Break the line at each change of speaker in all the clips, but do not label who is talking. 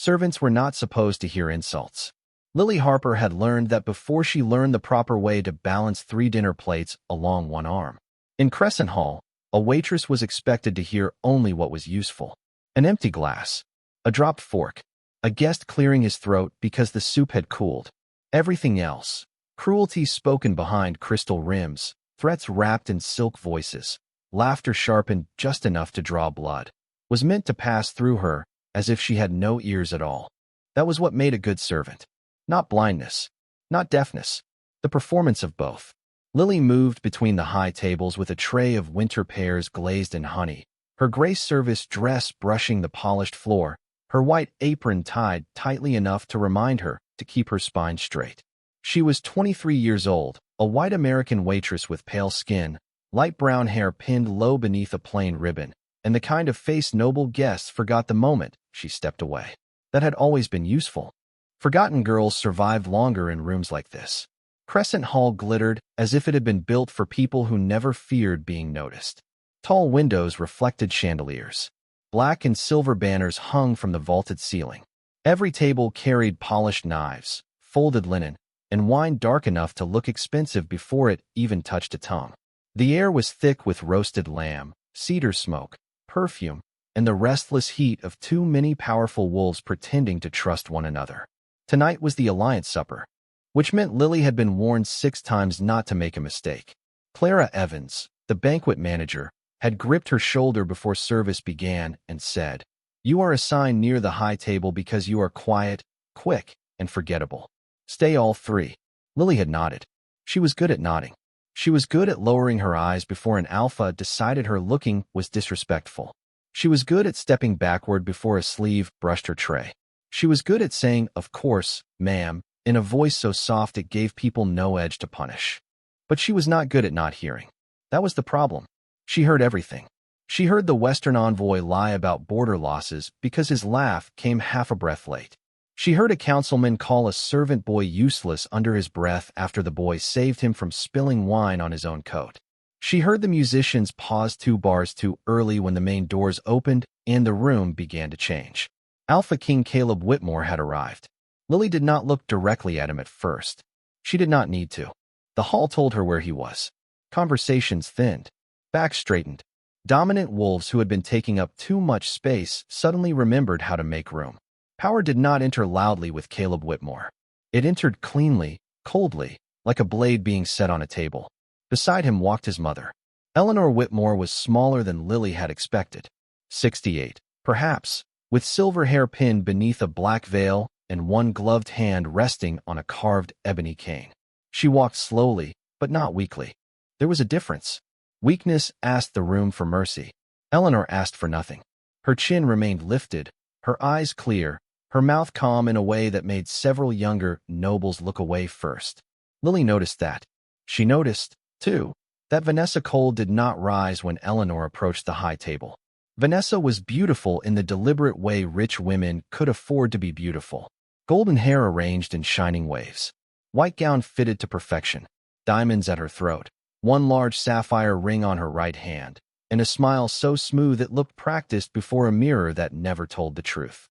Servants were not supposed to hear insults. Lily Harper had learned that before she learned the proper way to balance 3 dinner plates along one arm. In Crescent Hall, a waitress was expected to hear only what was useful. An empty glass, a dropped fork, a guest clearing his throat because the soup had cooled. Everything else, cruelty spoken behind crystal rims, threats wrapped in silk voices, laughter sharpened just enough to draw blood, was meant to pass through her as if she had no ears at all. That was what made a good servant. Not blindness, not deafness, the performance of both. Lily moved between the high tables with a tray of winter pears glazed in honey, her gray service dress brushing the polished floor, her white apron tied tightly enough to remind her to keep her spine straight. She was 23 years old, a white American waitress with pale skin, light brown hair pinned low beneath a plain ribbon, and the kind of face noble guests forgot the moment she stepped away. That had always been useful. Forgotten girls survived longer in rooms like this. Crescent Hall glittered as if it had been built for people who never feared being noticed. Tall windows reflected chandeliers. Black and silver banners hung from the vaulted ceiling. Every table carried polished knives, folded linen, and wine dark enough to look expensive before it even touched a tongue. The air was thick with roasted lamb, cedar smoke, perfume, and the restless heat of too many powerful wolves pretending to trust one another. Tonight was the Alliance Supper, which meant Lily had been warned 6 times not to make a mistake. Clara Evans, the banquet manager, had gripped her shoulder before service began and said, "You are assigned near the high table because you are quiet, quick, and forgettable. Stay all 3. Lily had nodded. She was good at nodding. She was good at lowering her eyes before an alpha decided her looking was disrespectful. She was good at stepping backward before a sleeve brushed her tray. She was good at saying, "Of course, ma'am," in a voice so soft it gave people no edge to punish. But she was not good at not hearing. That was the problem. She heard everything. She heard the Western envoy lie about border losses because his laugh came half a breath late. She heard a councilman call a servant boy useless under his breath after the boy saved him from spilling wine on his own coat. She heard the musicians pause 2 bars too early when the main doors opened and the room began to change. Alpha King Caleb Whitmore had arrived. Lily did not look directly at him at first. She did not need to. The hall told her where he was. Conversations thinned. Backs straightened. Dominant wolves who had been taking up too much space suddenly remembered how to make room. Power did not enter loudly with Caleb Whitmore. It entered cleanly, coldly, like a blade being set on a table. Beside him walked his mother. Eleanor Whitmore was smaller than Lily had expected. 68, perhaps, with silver hair pinned beneath a black veil and one gloved hand resting on a carved ebony cane. She walked slowly, but not weakly. There was a difference. Weakness asked the room for mercy. Eleanor asked for nothing. Her chin remained lifted, her eyes clear, her mouth calm in a way that made several younger nobles look away first. Lily noticed that. She noticed, too, that Vanessa Cole did not rise when Eleanor approached the high table. Vanessa was beautiful in the deliberate way rich women could afford to be beautiful. Golden hair arranged in shining waves. White gown fitted to perfection. Diamonds at her throat. One large sapphire ring on her right hand. And a smile so smooth it looked practiced before a mirror that never told the truth.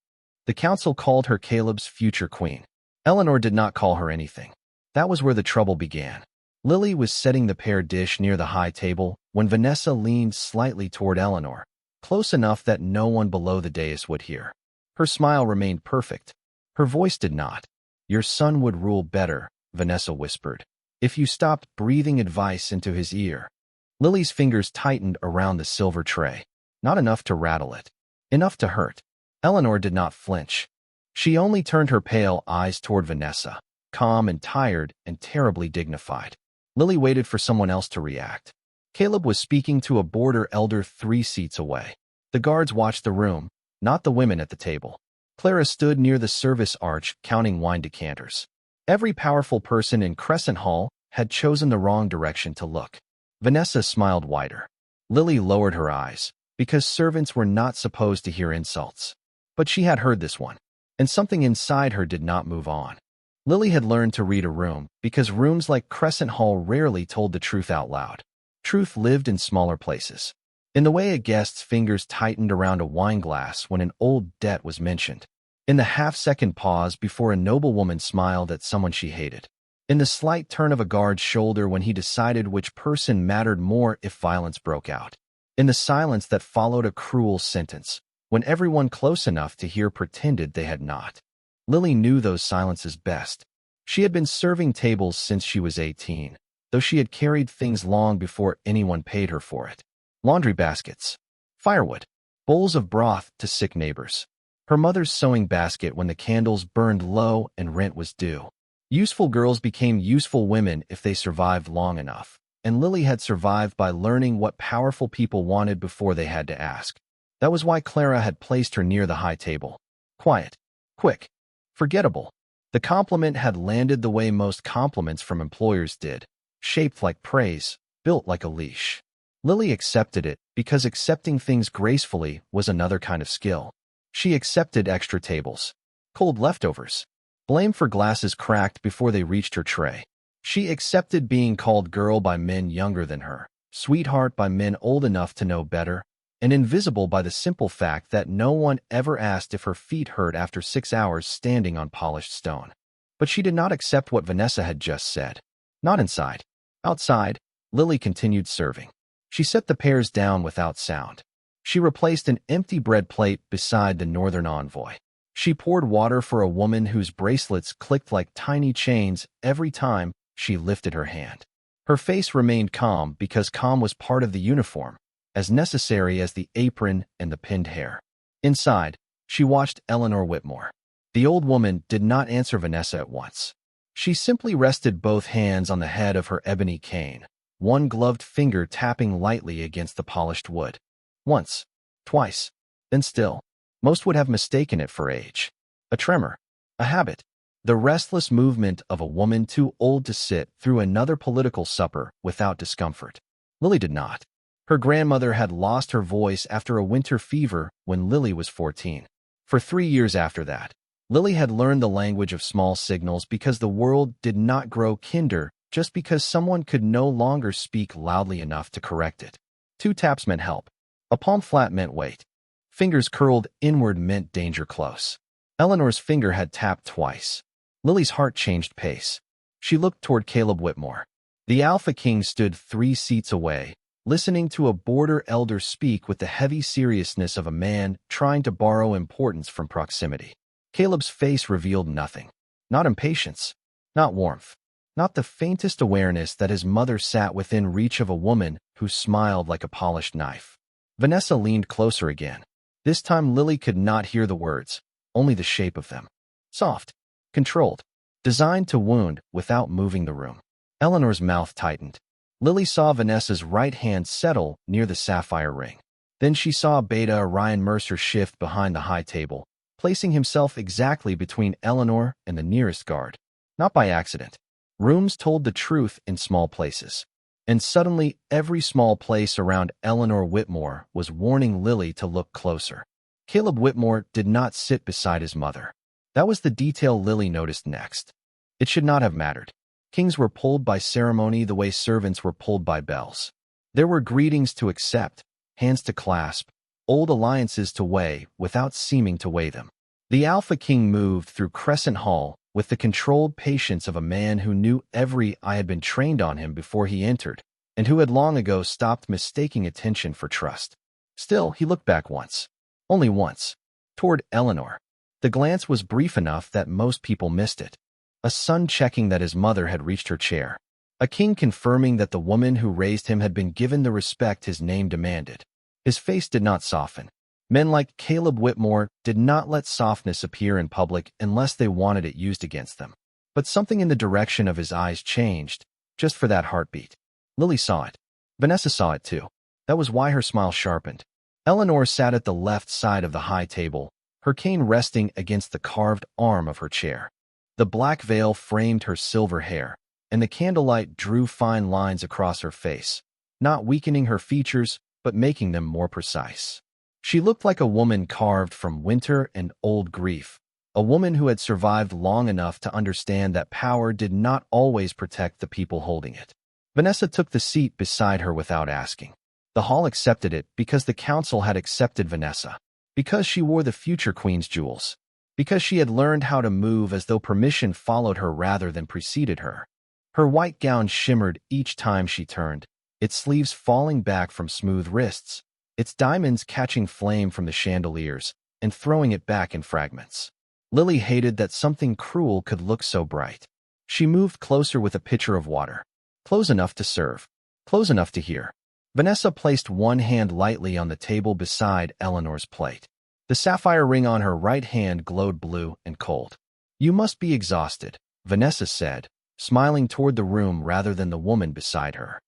The council called her Caleb's future queen. Eleanor did not call her anything. That was where the trouble began. Lily was setting the pear dish near the high table when Vanessa leaned slightly toward Eleanor, close enough that no one below the dais would hear. Her smile remained perfect. Her voice did not. "Your son would rule better," Vanessa whispered, "if you stopped breathing advice into his ear." Lily's fingers tightened around the silver tray. Not enough to rattle it. Enough to hurt. Eleanor did not flinch. She only turned her pale eyes toward Vanessa, calm and tired and terribly dignified. Lily waited for someone else to react. Caleb was speaking to a border elder 3 seats away. The guards watched the room, not the women at the table. Clara stood near the service arch counting wine decanters. Every powerful person in Crescent Hall had chosen the wrong direction to look. Vanessa smiled wider. Lily lowered her eyes, because servants were not supposed to hear insults. But she had heard this one, and something inside her did not move on. Lily had learned to read a room, because rooms like Crescent Hall rarely told the truth out loud. Truth lived in smaller places. In the way a guest's fingers tightened around a wine glass when an old debt was mentioned. In the half-second pause before a noblewoman smiled at someone she hated. In the slight turn of a guard's shoulder when he decided which person mattered more if violence broke out. In the silence that followed a cruel sentence, when everyone close enough to hear pretended they had not. Lily knew those silences best. She had been serving tables since she was 18, though she had carried things long before anyone paid her for it. Laundry baskets, firewood, bowls of broth to sick neighbors. Her mother's sewing basket when the candles burned low and rent was due. Useful girls became useful women if they survived long enough, and Lily had survived by learning what powerful people wanted before they had to ask. That was why Clara had placed her near the high table. Quiet, quick, forgettable. The compliment had landed the way most compliments from employers did, shaped like praise, built like a leash. Lily accepted it because accepting things gracefully was another kind of skill. She accepted extra tables, cold leftovers, blame for glasses cracked before they reached her tray. She accepted being called girl by men younger than her, sweetheart by men old enough to know better, and invisible by the simple fact that no one ever asked if her feet hurt after 6 hours standing on polished stone. But she did not accept what Vanessa had just said. Not inside. Outside, Lily continued serving. She set the pears down without sound. She replaced an empty bread plate beside the northern envoy. She poured water for a woman whose bracelets clicked like tiny chains every time she lifted her hand. Her face remained calm because calm was part of the uniform, as necessary as the apron and the pinned hair. Inside, she watched Eleanor Whitmore. The old woman did not answer Vanessa at once. She simply rested both hands on the head of her ebony cane, one gloved finger tapping lightly against the polished wood. Once, twice, then still. Most would have mistaken it for age. A tremor, a habit, the restless movement of a woman too old to sit through another political supper without discomfort. Lily did not. Her grandmother had lost her voice after a winter fever when Lily was 14. For 3 years after that, Lily had learned the language of small signals because the world did not grow kinder just because someone could no longer speak loudly enough to correct it. 2 taps meant help. A palm flat meant wait. Fingers curled inward meant danger close. Eleanor's finger had tapped twice. Lily's heart changed pace. She looked toward Caleb Whitmore. The Alpha King stood 3 seats away, listening to a border elder speak with the heavy seriousness of a man trying to borrow importance from proximity. Caleb's face revealed nothing. Not impatience. Not warmth. Not the faintest awareness that his mother sat within reach of a woman who smiled like a polished knife. Vanessa leaned closer again. This time Lily could not hear the words, only the shape of them. Soft, controlled, designed to wound without moving the room. Eleanor's mouth tightened. Lily saw Vanessa's right hand settle near the sapphire ring. Then she saw Beta Ryan Mercer shift behind the high table, placing himself exactly between Eleanor and the nearest guard. Not by accident. Rooms told the truth in small places. And suddenly, every small place around Eleanor Whitmore was warning Lily to look closer. Caleb Whitmore did not sit beside his mother. That was the detail Lily noticed next. It should not have mattered. Kings were pulled by ceremony the way servants were pulled by bells. There were greetings to accept, hands to clasp, old alliances to weigh without seeming to weigh them. The Alpha King moved through Crescent Hall with the controlled patience of a man who knew every eye had been trained on him before he entered, and who had long ago stopped mistaking attention for trust. Still, he looked back once. Only once. Toward Eleanor. The glance was brief enough that most people missed it. A son checking that his mother had reached her chair. A king confirming that the woman who raised him had been given the respect his name demanded. His face did not soften. Men like Caleb Whitmore did not let softness appear in public unless they wanted it used against them. But something in the direction of his eyes changed, just for that heartbeat. Lily saw it. Vanessa saw it too. That was why her smile sharpened. Eleanor sat at the left side of the high table, her cane resting against the carved arm of her chair. The black veil framed her silver hair, and the candlelight drew fine lines across her face, not weakening her features, but making them more precise. She looked like a woman carved from winter and old grief, a woman who had survived long enough to understand that power did not always protect the people holding it. Vanessa took the seat beside her without asking. The hall accepted it because the council had accepted Vanessa, because she wore the future queen's jewels. because she had learned how to move as though permission followed her rather than preceded her. Her white gown shimmered each time she turned, its sleeves falling back from smooth wrists, its diamonds catching flame from the chandeliers and throwing it back in fragments. Lily hated that something cruel could look so bright. She moved closer with a pitcher of water. Close enough to serve. Close enough to hear. Vanessa placed one hand lightly on the table beside Eleanor's plate. The sapphire ring on her right hand glowed blue and cold. "You must be exhausted," Vanessa said, smiling toward the room rather than the woman beside her.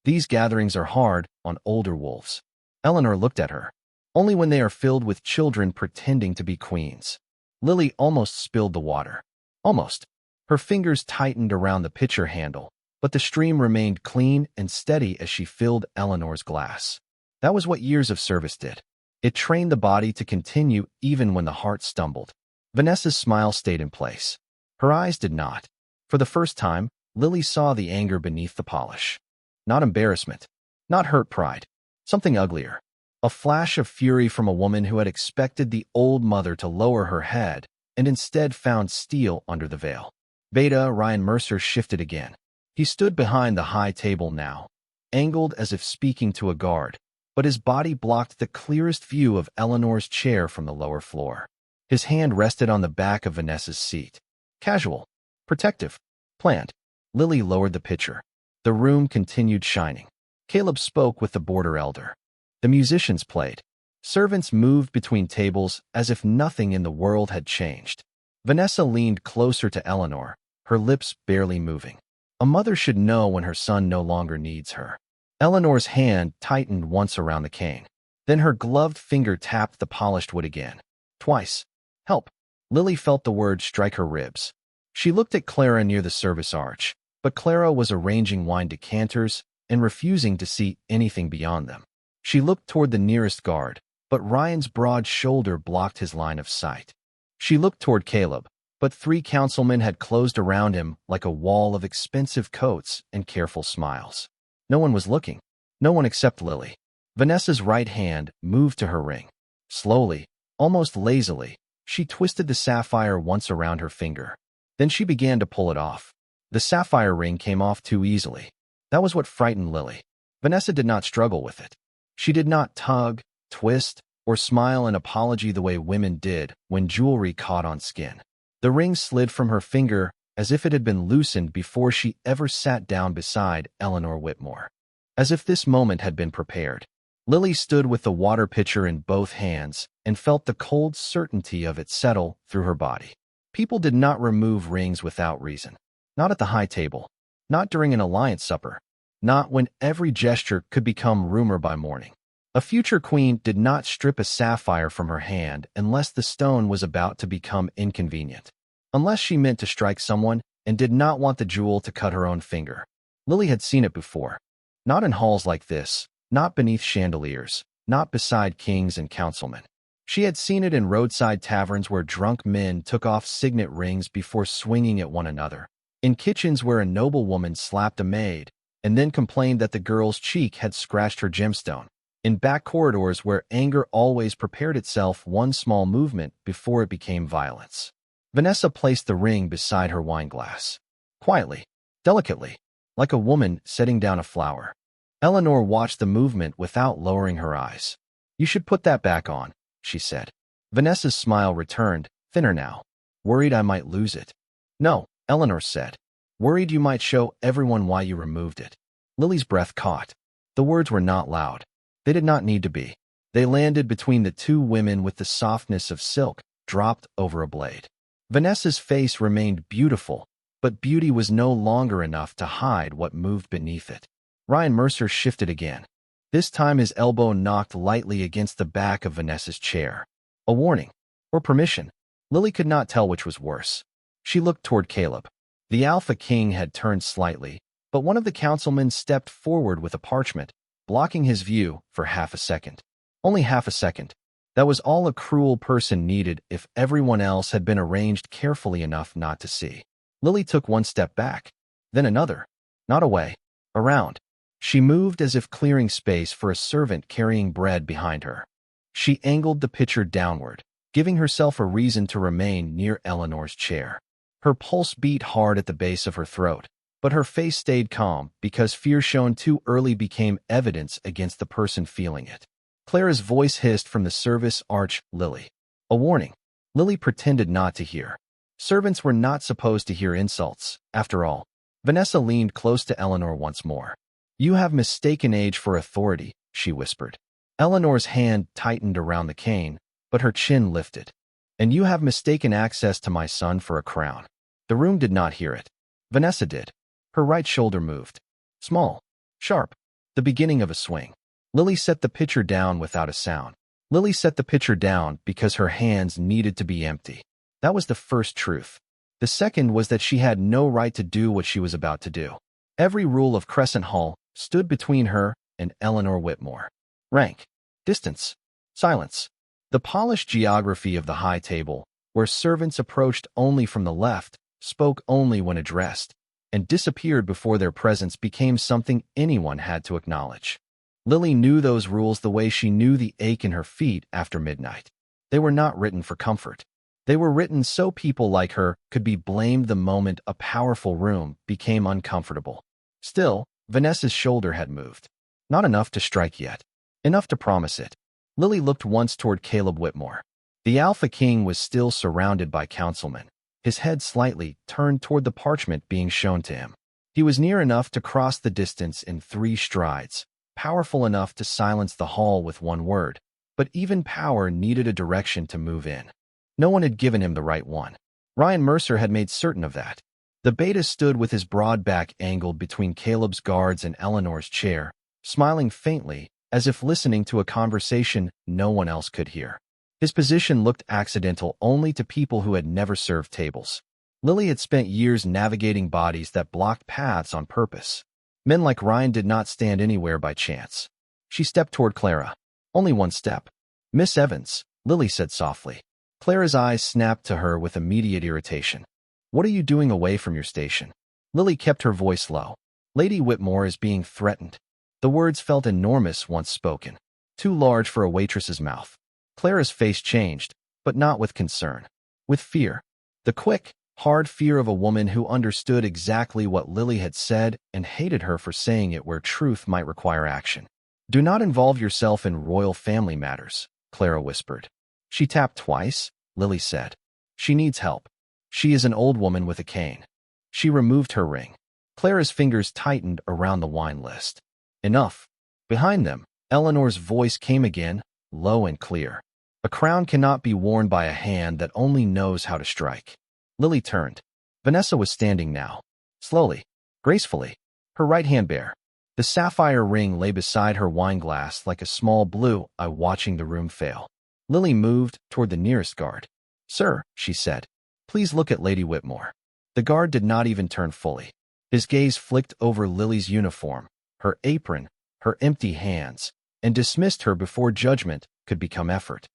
"These gatherings are hard on older wolves." Eleanor looked at her. "Only when they are filled with children pretending to be queens." Lily almost spilled the water. Almost. Her fingers tightened around the pitcher handle, but the stream remained clean and steady as she filled Eleanor's glass. That was what years of service did. It trained the body to continue even when the heart stumbled. Vanessa's smile stayed in place. Her eyes did not. For the first time, Lily saw the anger beneath the polish. Not embarrassment. Not hurt pride. Something uglier. A flash of fury from a woman who had expected the old mother to lower her head and instead found steel under the veil. Beta Ryan Mercer shifted again. He stood behind the high table now, angled as if speaking to a guard, but his body blocked the clearest view of Eleanor's chair from the lower floor. His hand rested on the back of Vanessa's seat. Casual. Protective. Planned. Lily lowered the pitcher. The room continued shining. Caleb spoke with the border elder. The musicians played. Servants moved between tables as if nothing in the world had changed. Vanessa leaned closer to Eleanor, her lips barely moving. A mother should know when her son no longer needs her. Eleanor's hand tightened once around the cane. Then her gloved finger tapped the polished wood again. Twice. Help. Lily felt the word strike her ribs. She looked at Clara near the service arch, but Clara was arranging wine decanters and refusing to see anything beyond them. She looked toward the nearest guard, but Ryan's broad shoulder blocked his line of sight. She looked toward Caleb, but 3 councilmen had closed around him like a wall of expensive coats and careful smiles. No one was looking. No one except Lily. Vanessa's right hand moved to her ring. Slowly, almost lazily, she twisted the sapphire once around her finger. Then she began to pull it off. The sapphire ring came off too easily. That was what frightened Lily. Vanessa did not struggle with it. She did not tug, twist, or smile an apology the way women did when jewelry caught on skin. The ring slid from her finger as if it had been loosened before she ever sat down beside Eleanor Whitmore. As if this moment had been prepared. Lily stood with the water pitcher in both hands and felt the cold certainty of it settle through her body. People did not remove rings without reason. Not at the high table. Not during an alliance supper. Not when every gesture could become rumor by morning. A future queen did not strip a sapphire from her hand unless the stone was about to become inconvenient. Unless she meant to strike someone and did not want the jewel to cut her own finger. Lily had seen it before. Not in halls like this, not beneath chandeliers, not beside kings and councilmen. She had seen it in roadside taverns where drunk men took off signet rings before swinging at one another, in kitchens where a noblewoman slapped a maid and then complained that the girl's cheek had scratched her gemstone, in back corridors where anger always prepared itself one small movement before it became violence. Vanessa placed the ring beside her wineglass. Quietly, delicately, like a woman setting down a flower. Eleanor watched the movement without lowering her eyes. "You should put that back on," she said. Vanessa's smile returned, thinner now. "Worried I might lose it?" "No," Eleanor said. "Worried you might show everyone why you removed it." Lily's breath caught. The words were not loud. They did not need to be. They landed between the 2 women with the softness of silk dropped over a blade. Vanessa's face remained beautiful, but beauty was no longer enough to hide what moved beneath it. Ryan Mercer shifted again. This time his elbow knocked lightly against the back of Vanessa's chair. A warning. Or permission. Lily could not tell which was worse. She looked toward Caleb. The Alpha King had turned slightly, but one of the councilmen stepped forward with a parchment, blocking his view for half a second. Only half a second. That was all a cruel person needed if everyone else had been arranged carefully enough not to see. Lily took one step back, then another. Not away. Around. She moved as if clearing space for a servant carrying bread behind her. She angled the pitcher downward. giving herself a reason to remain near Eleanor's chair. Her pulse beat hard at the base of her throat, but her face stayed calm because fear shown too early became evidence against the person feeling it. Clara's voice hissed from the service arch, "Lily." A warning. Lily pretended not to hear. Servants were not supposed to hear insults, after all. Vanessa leaned close to Eleanor once more. "You have mistaken age for authority," she whispered. Eleanor's hand tightened around the cane, but her chin lifted. "And you have mistaken access to my son for a crown." The room did not hear it. Vanessa did. Her right shoulder moved. Small. Sharp. The beginning of a swing. Lily set the pitcher down without a sound. Lily set the pitcher down because her hands needed to be empty. That was the first truth. The second was that she had no right to do what she was about to do. Every rule of Crescent Hall stood between her and Eleanor Whitmore. Rank. Distance. Silence. The polished geography of the high table, where servants approached only from the left, spoke only when addressed, and disappeared before their presence became something anyone had to acknowledge. Lily knew those rules the way she knew the ache in her feet after midnight. They were not written for comfort. They were written so people like her could be blamed the moment a powerful room became uncomfortable. Still, Vanessa's shoulder had moved. Not enough to strike yet. Enough to promise it. Lily looked once toward Caleb Whitmore. The Alpha King was still surrounded by councilmen, his head slightly turned toward the parchment being shown to him. He was near enough to cross the distance in 3 strides, powerful enough to silence the hall with one word, but even power needed a direction to move in. No one had given him the right one. Ryan Mercer had made certain of that. The Beta stood with his broad back angled between Caleb's guards and Eleanor's chair, smiling faintly, as if listening to a conversation no one else could hear. His position looked accidental only to people who had never served tables. Lily had spent years navigating bodies that blocked paths on purpose. Men like Ryan did not stand anywhere by chance. She stepped toward Clara. Only one step. "Miss Evans," Lily said softly. Clara's eyes snapped to her with immediate irritation. "What are you doing away from your station?" Lily kept her voice low. "Lady Whitmore is being threatened." The words felt enormous once spoken, too large for a waitress's mouth. Clara's face changed, but not with concern. With fear. The quick, hard fear of a woman who understood exactly what Lily had said and hated her for saying it where truth might require action. "Do not involve yourself in royal family matters," Clara whispered. "She tapped twice," Lily said. "She needs help. She is an old woman with a cane." She removed her ring. Clara's fingers tightened around the wine list. "Enough." Behind them, Eleanor's voice came again, low and clear. "A crown cannot be worn by a hand that only knows how to strike." Lily turned. Vanessa was standing now. Slowly, gracefully, her right hand bare. The sapphire ring lay beside her wineglass like a small blue eye watching the room fail. Lily moved toward the nearest guard. "Sir," she said, "please look at Lady Whitmore." The guard did not even turn fully. His gaze flicked over Lily's uniform, her apron, her empty hands, and dismissed her before judgment could become effort.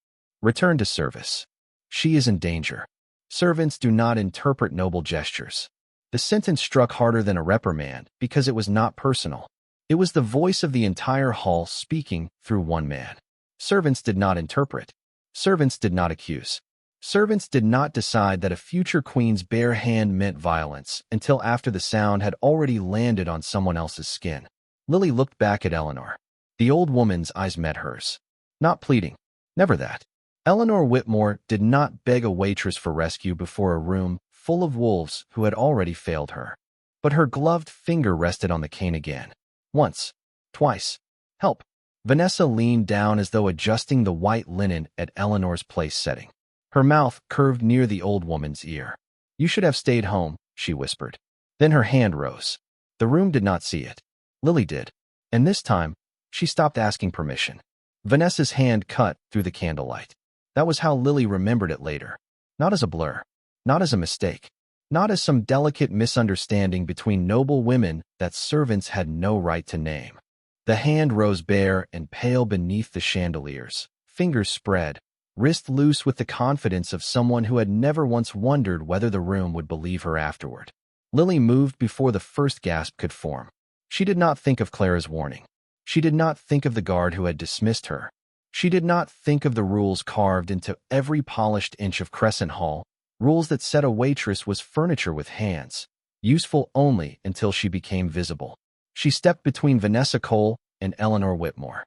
"Return to service. She is in danger." Servants do not interpret noble gestures. The sentence struck harder than a reprimand because it was not personal. It was the voice of the entire hall speaking through one man. Servants did not interpret. Servants did not accuse. Servants did not decide that a future queen's bare hand meant violence until after the sound had already landed on someone else's skin. Lily looked back at Eleanor. The old woman's eyes met hers. Not pleading. Never that. Eleanor Whitmore did not beg a waitress for rescue before a room full of wolves who had already failed her. But her gloved finger rested on the cane again. Once. Twice. "Help." Vanessa leaned down as though adjusting the white linen at Eleanor's place setting. Her mouth curved near the old woman's ear. "You should have stayed home," she whispered. Then her hand rose. The room did not see it. Lily did. And this time, she stopped asking permission. Vanessa's hand cut through the candlelight. That was how Lily remembered it later. Not as a blur. Not as a mistake. Not as some delicate misunderstanding between noble women that servants had no right to name. The hand rose bare and pale beneath the chandeliers, fingers spread, wrist loose with the confidence of someone who had never once wondered whether the room would believe her afterward. Lily moved before the first gasp could form. She did not think of Clara's warning. She did not think of the guard who had dismissed her. She did not think of the rules carved into every polished inch of Crescent Hall, rules that said a waitress was furniture with hands, useful only until she became visible. She stepped between Vanessa Cole and Eleanor Whitmore.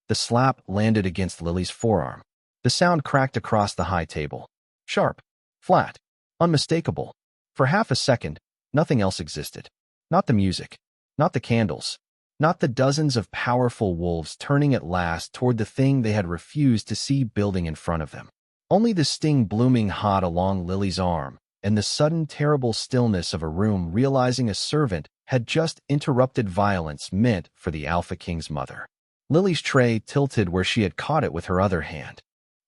The slap landed against Lily's forearm. The sound cracked across the high table. Sharp, flat, unmistakable. For half a second, nothing else existed. Not the music, not the candles, not the dozens of powerful wolves turning at last toward the thing they had refused to see building in front of them. Only the sting blooming hot along Lily's arm, and the sudden terrible stillness of a room realizing a servant had just interrupted violence meant for the Alpha King's mother. Lily's tray tilted where she had caught it with her other hand.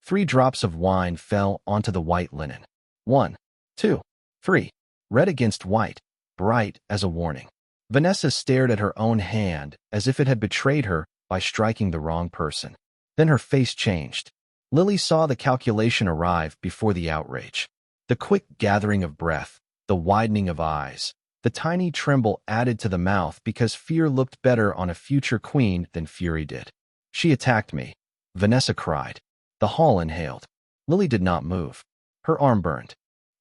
3 drops of wine fell onto the white linen. 1, 2, 3. Red against white, bright as a warning. Vanessa stared at her own hand as if it had betrayed her by striking the wrong person. Then her face changed. Lily saw the calculation arrive before the outrage. The quick gathering of breath, the widening of eyes, the tiny tremble added to the mouth because fear looked better on a future queen than fury did. She attacked me, Vanessa cried. The hall inhaled. Lily did not move. Her arm burned.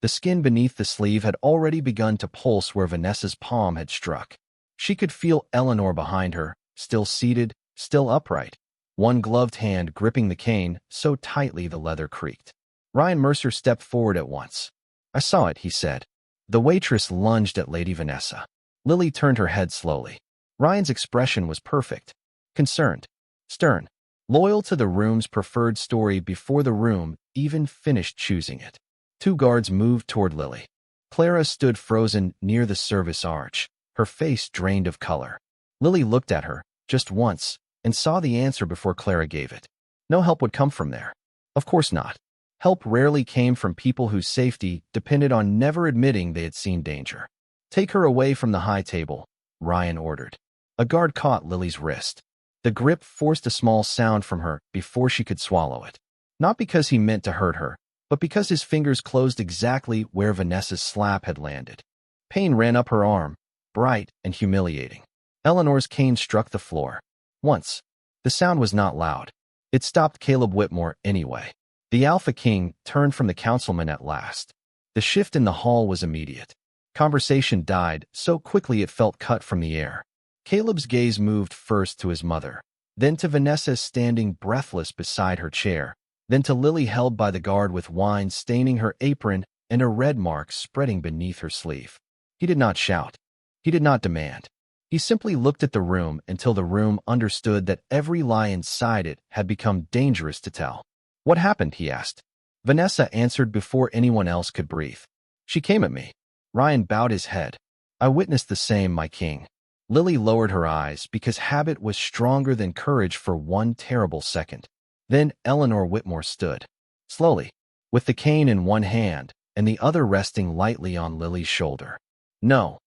The skin beneath the sleeve had already begun to pulse where Vanessa's palm had struck. She could feel Eleanor behind her, still seated, still upright, one gloved hand gripping the cane so tightly the leather creaked. Ryan Mercer stepped forward at once. I saw it, he said. The waitress lunged at Lady Vanessa. Lily turned her head slowly. Ryan's expression was perfect. Concerned, stern, loyal to the room's preferred story before the room even finished choosing it. 2 guards moved toward Lily. Clara stood frozen near the service arch, her face drained of color. Lily looked at her, just once, and saw the answer before Clara gave it. No help would come from there. Of course not. Help rarely came from people whose safety depended on never admitting they had seen danger. Take her away from the high table, Ryan ordered. A guard caught Lily's wrist. The grip forced a small sound from her before she could swallow it. Not because he meant to hurt her, but because his fingers closed exactly where Vanessa's slap had landed. Pain ran up her arm, bright and humiliating. Eleanor's cane struck the floor. Once. The sound was not loud. It stopped Caleb Whitmore anyway. The Alpha King turned from the councilman at last. The shift in the hall was immediate. Conversation died so quickly it felt cut from the air. Caleb's gaze moved first to his mother, then to Vanessa standing breathless beside her chair, then to Lily held by the guard with wine staining her apron and a red mark spreading beneath her sleeve. He did not shout. He did not demand. He simply looked at the room until the room understood that every lie inside it had become dangerous to tell. What happened? He asked. Vanessa answered before anyone else could breathe. She came at me. Ryan bowed his head. I witnessed the same, my king. Lily lowered her eyes because habit was stronger than courage for one terrible second. Then Eleanor Whitmore stood, slowly, with the cane in one hand and the other resting lightly on Lily's shoulder. No,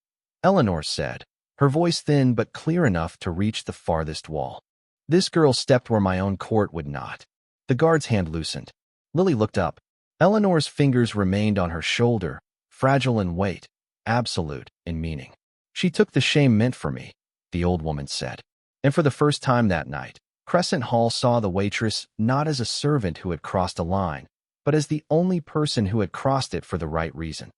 Eleanor said, her voice thin but clear enough to reach the farthest wall. This girl stepped where my own court would not. The guard's hand loosened. Lily looked up. Eleanor's fingers remained on her shoulder, fragile in weight, absolute in meaning. She took the shame meant for me, the old woman said. And for the first time that night, Crescent Hall saw the waitress not as a servant who had crossed a line, but as the only person who had crossed it for the right reason.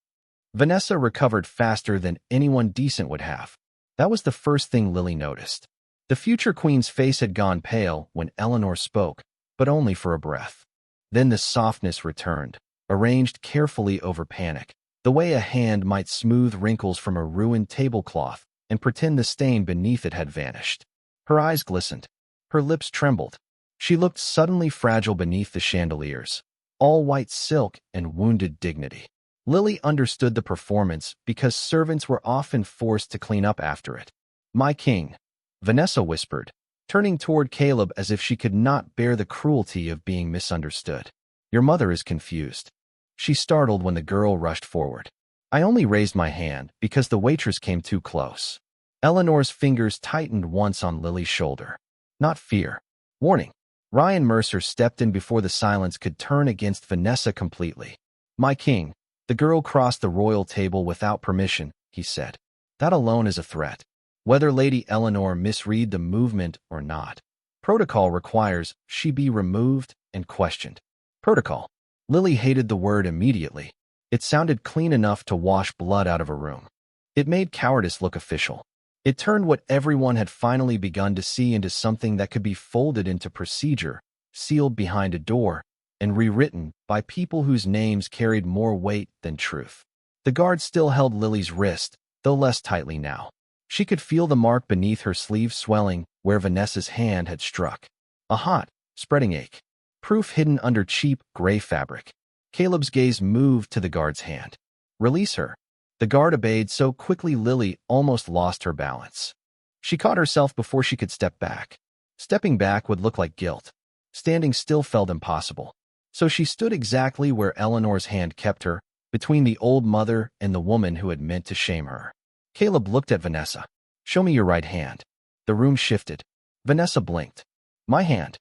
Vanessa recovered faster than anyone decent would have. That was the first thing Lily noticed. The future queen's face had gone pale when Eleanor spoke, but only for a breath. Then the softness returned, arranged carefully over panic, the way a hand might smooth wrinkles from a ruined tablecloth and pretend the stain beneath it had vanished. Her eyes glistened. Her lips trembled. She looked suddenly fragile beneath the chandeliers, all white silk and wounded dignity. Lily understood the performance because servants were often forced to clean up after it. My king, Vanessa whispered, turning toward Caleb as if she could not bear the cruelty of being misunderstood. Your mother is confused. She startled when the girl rushed forward. I only raised my hand because the waitress came too close. Eleanor's fingers tightened once on Lily's shoulder. Not fear. Warning. Ryan Mercer stepped in before the silence could turn against Vanessa completely. My king, the girl crossed the royal table without permission, he said. That alone is a threat. Whether Lady Eleanor misread the movement or not. Protocol requires she be removed and questioned. Protocol. Lily hated the word immediately. It sounded clean enough to wash blood out of a room. It made cowardice look official. It turned what everyone had finally begun to see into something that could be folded into procedure, sealed behind a door, and rewritten by people whose names carried more weight than truth. The guard still held Lily's wrist, though less tightly now. She could feel the mark beneath her sleeve swelling where Vanessa's hand had struck. A hot, spreading ache. Proof hidden under cheap, gray fabric. Caleb's gaze moved to the guard's hand. Release her. The guard obeyed so quickly Lily almost lost her balance. She caught herself before she could step back. Stepping back would look like guilt. Standing still felt impossible. So she stood exactly where Eleanor's hand kept her, between the old mother and the woman who had meant to shame her. Caleb looked at Vanessa. Show me your right hand. The room shifted. Vanessa blinked. My hand.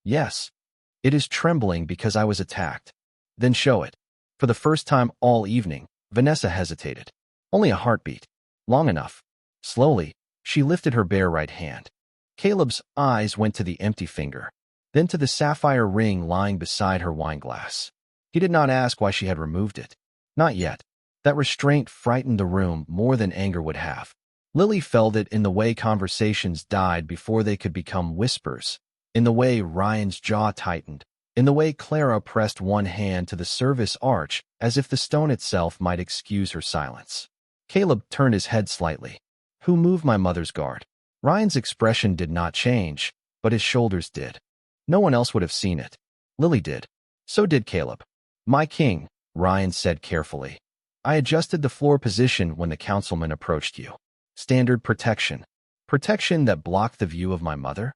Yes. It is trembling because I was attacked. Then show it. For the first time all evening, Vanessa hesitated. Only a heartbeat. Long enough. Slowly, she lifted her bare right hand. Caleb's eyes went to the empty finger, then to the sapphire ring lying beside her wineglass. He did not ask why she had removed it. Not yet. That restraint frightened the room more than anger would have. Lily felt it in the way conversations died before they could become whispers, in the way Ryan's jaw tightened, in the way Clara pressed one hand to the service arch as if the stone itself might excuse her silence. Caleb turned his head slightly. Who moved my mother's guard? Ryan's expression did not change, but his shoulders did. No one else would have seen it. Lily did. So did Caleb. My king, Ryan said carefully. I adjusted the floor position when the councilman approached you. Standard protection. Protection that blocked the view of my mother?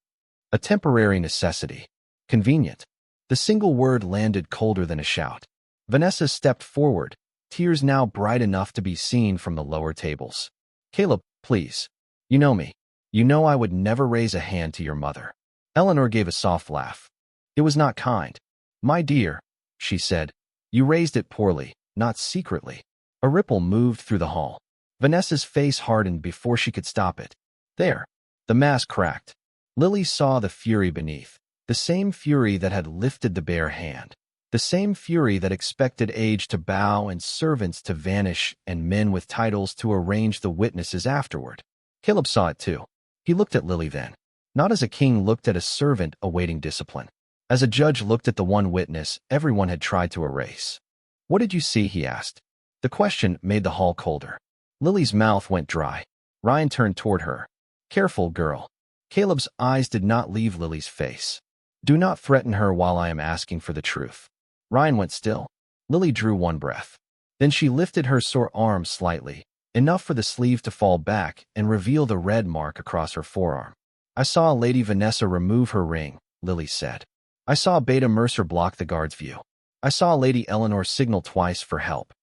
A temporary necessity. Convenient. The single word landed colder than a shout. Vanessa stepped forward, tears now bright enough to be seen from the lower tables. Caleb, please. You know me. You know I would never raise a hand to your mother. Eleanor gave a soft laugh. It was not kind. My dear, she said, you raised it poorly, not secretly. A ripple moved through the hall. Vanessa's face hardened before she could stop it. There. The mask cracked. Lily saw the fury beneath, the same fury that had lifted the bare hand, the same fury that expected age to bow and servants to vanish and men with titles to arrange the witnesses afterward. Caleb saw it too. He looked at Lily then, not as a king looked at a servant awaiting discipline, as a judge looked at the one witness everyone had tried to erase. What did you see? He asked. The question made the hall colder. Lily's mouth went dry. Ryan turned toward her. Careful, girl. Caleb's eyes did not leave Lily's face. Do not threaten her while I am asking for the truth. Ryan went still. Lily drew one breath. Then she lifted her sore arm slightly, enough for the sleeve to fall back and reveal the red mark across her forearm. I saw Lady Vanessa remove her ring, Lily said. I saw Beta Mercer block the guard's view. I saw Lady Eleanor signal twice for help.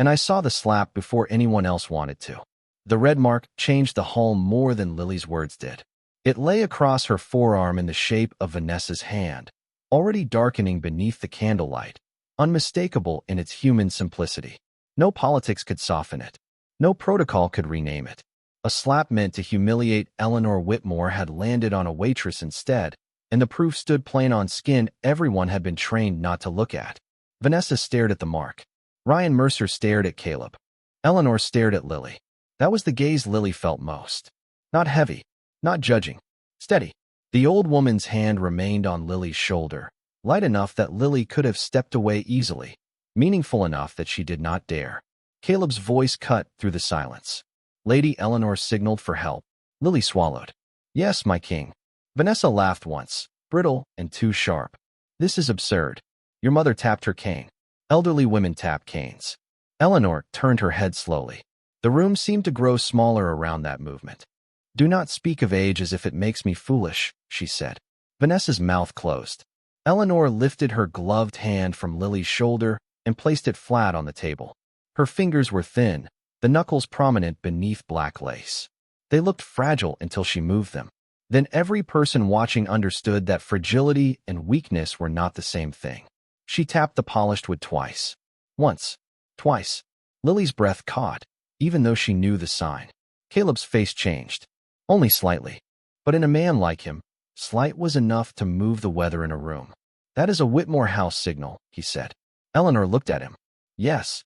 And I saw the slap before anyone else wanted to. The red mark changed the hall more than Lily's words did. It lay across her forearm in the shape of Vanessa's hand, already darkening beneath the candlelight, unmistakable in its human simplicity. No politics could soften it. No protocol could rename it. A slap meant to humiliate Eleanor Whitmore had landed on a waitress instead, and the proof stood plain on skin everyone had been trained not to look at. Vanessa stared at the mark. Ryan Mercer stared at Caleb. Eleanor stared at Lily. That was the gaze Lily felt most. Not heavy, not judging, steady. The old woman's hand remained on Lily's shoulder, light enough that Lily could have stepped away easily, meaningful enough that she did not dare. Caleb's voice cut through the silence. Lady Eleanor signaled for help. Lily swallowed. Yes, my king. Vanessa laughed once, brittle and too sharp. This is absurd. Your mother tapped her cane. Elderly women tap canes. Eleanor turned her head slowly. The room seemed to grow smaller around that movement. Do not speak of age as if it makes me foolish, she said. Vanessa's mouth closed. Eleanor lifted her gloved hand from Lily's shoulder and placed it flat on the table. Her fingers were thin, the knuckles prominent beneath black lace. They looked fragile until she moved them. Then every person watching understood that fragility and weakness were not the same thing. She tapped the polished wood twice. Once. Twice. Lily's breath caught, even though she knew the sign. Caleb's face changed. Only slightly. But in a man like him, Slight was enough to move the weather in a room. "That is a Whitmore house signal," he said. Eleanor looked at him. "Yes.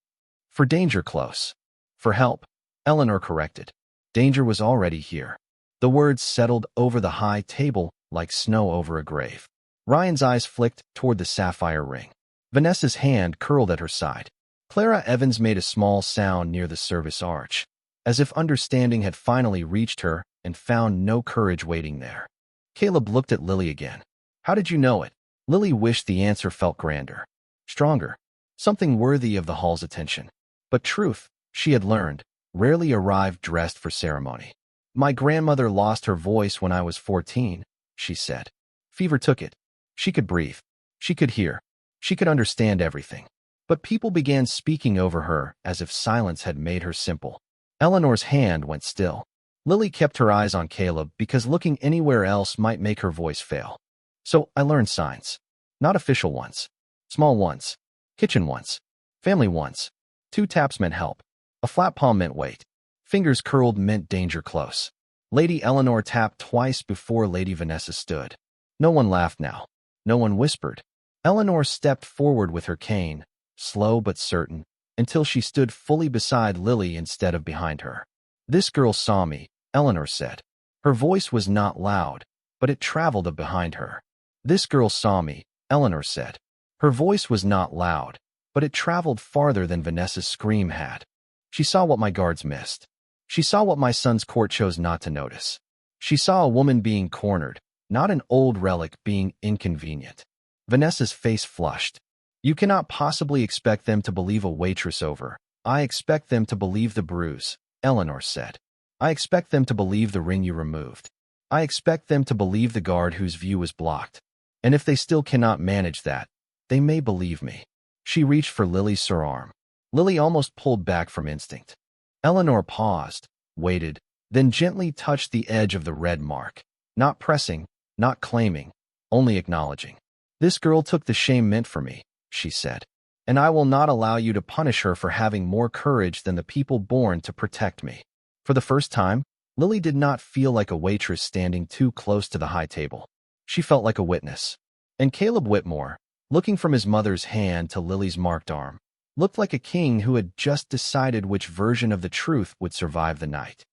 For danger close." "For help," Eleanor corrected. Danger was already here. The words settled over the high table like snow over a grave. Ryan's eyes flicked toward the sapphire ring. Vanessa's hand curled at her side. Clara Evans made a small sound near the service arch, as if understanding had finally reached her and found no courage waiting there. Caleb looked at Lily again. "How did you know it?" Lily wished the answer felt grander, stronger, something worthy of the hall's attention. But truth, she had learned, rarely arrived dressed for ceremony. "My grandmother lost her voice when I was 14, she said. Fever took it. She could breathe. She could hear. She could understand everything. But people began speaking over her as if silence had made her simple." Eleanor's hand went still. Lily kept her eyes on Caleb because looking anywhere else might make her voice fail. "So I learned signs. Not official ones. Small ones. Kitchen ones. Family ones. 2 taps meant help. A flat palm meant wait. Fingers curled meant danger close." Lady Eleanor tapped twice before Lady Vanessa stood. No one laughed now. No one whispered. Eleanor stepped forward with her cane, slow but certain, until she stood fully beside Lily instead of behind her. "This girl saw me," Eleanor said. Her voice was not loud, but it traveled up behind her. "This girl saw me," Eleanor said. Her voice was not loud, but it traveled farther than Vanessa's scream had. "She saw what my guards missed. She saw what my son's court chose not to notice. She saw a woman being cornered, not an old relic being inconvenient." Vanessa's face flushed. "You cannot possibly expect them to believe a waitress over." "I expect them to believe the bruise," Eleanor said. "I expect them to believe the ring you removed. I expect them to believe the guard whose view was blocked. And if they still cannot manage that, they may believe me." She reached for Lily's surarm. Lily almost pulled back from instinct. Eleanor paused, waited, then gently touched the edge of the red mark. Not pressing, not claiming, only acknowledging. "This girl took the shame meant for me," she said. "And I will not allow you to punish her for having more courage than the people born to protect me." For the first time, Lily did not feel like a waitress standing too close to the high table. She felt like a witness. And Caleb Whitmore, looking from his mother's hand to Lily's marked arm, looked like a king who had just decided which version of the truth would survive the night.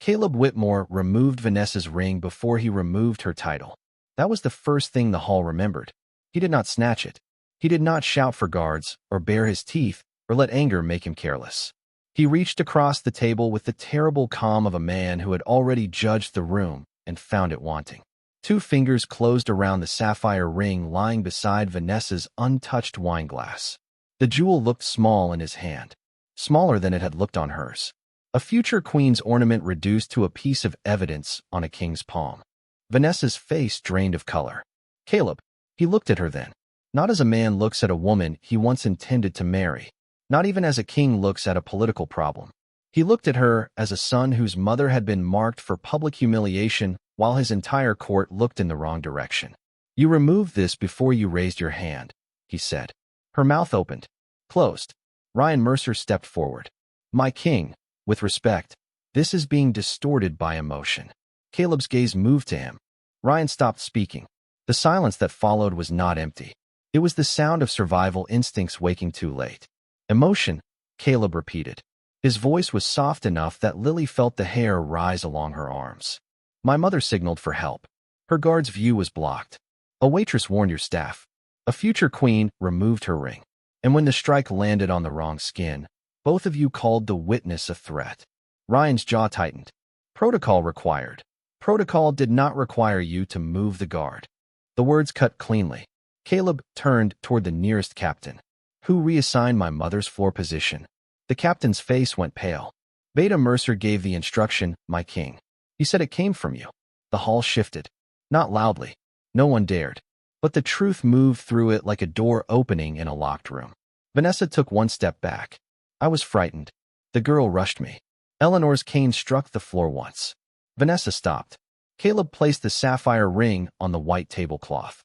Caleb Whitmore removed Vanessa's ring before he removed her title. That was the first thing the hall remembered. He did not snatch it. He did not shout for guards, or bare his teeth, or let anger make him careless. He reached across the table with the terrible calm of a man who had already judged the room and found it wanting. 2 fingers closed around the sapphire ring lying beside Vanessa's untouched wineglass. The jewel looked small in his hand, smaller than it had looked on hers. A future queen's ornament reduced to a piece of evidence on a king's palm. Vanessa's face drained of color. "Caleb," he looked at her then, not as a man looks at a woman he once intended to marry, not even as a king looks at a political problem. He looked at her as a son whose mother had been marked for public humiliation while his entire court looked in the wrong direction. "You removed this before you raised your hand," he said. Her mouth opened, closed. Ryan Mercer stepped forward. "My king, with respect, this is being distorted by emotion." Caleb's gaze moved to him. Ryan stopped speaking. The silence that followed was not empty. It was the sound of survival instincts waking too late. "Emotion," Caleb repeated. His voice was soft enough that Lily felt the hair rise along her arms. "My mother signaled for help. Her guard's view was blocked. A waitress warned your staff. A future queen removed her ring. And when the strike landed on the wrong skin, both of you called the witness a threat." Ryan's jaw tightened. "Protocol required. Protocol did not require you to move the guard." The words cut cleanly. Caleb turned toward the nearest captain. "Who reassigned my mother's floor position?" The captain's face went pale. "Beta Mercer gave the instruction, my king. He said it came from you." The hall shifted. Not loudly. No one dared. But the truth moved through it like a door opening in a locked room. Vanessa took 1 step back. "I was frightened. The girl rushed me." Eleanor's cane struck the floor once. Vanessa stopped. Caleb placed the sapphire ring on the white tablecloth.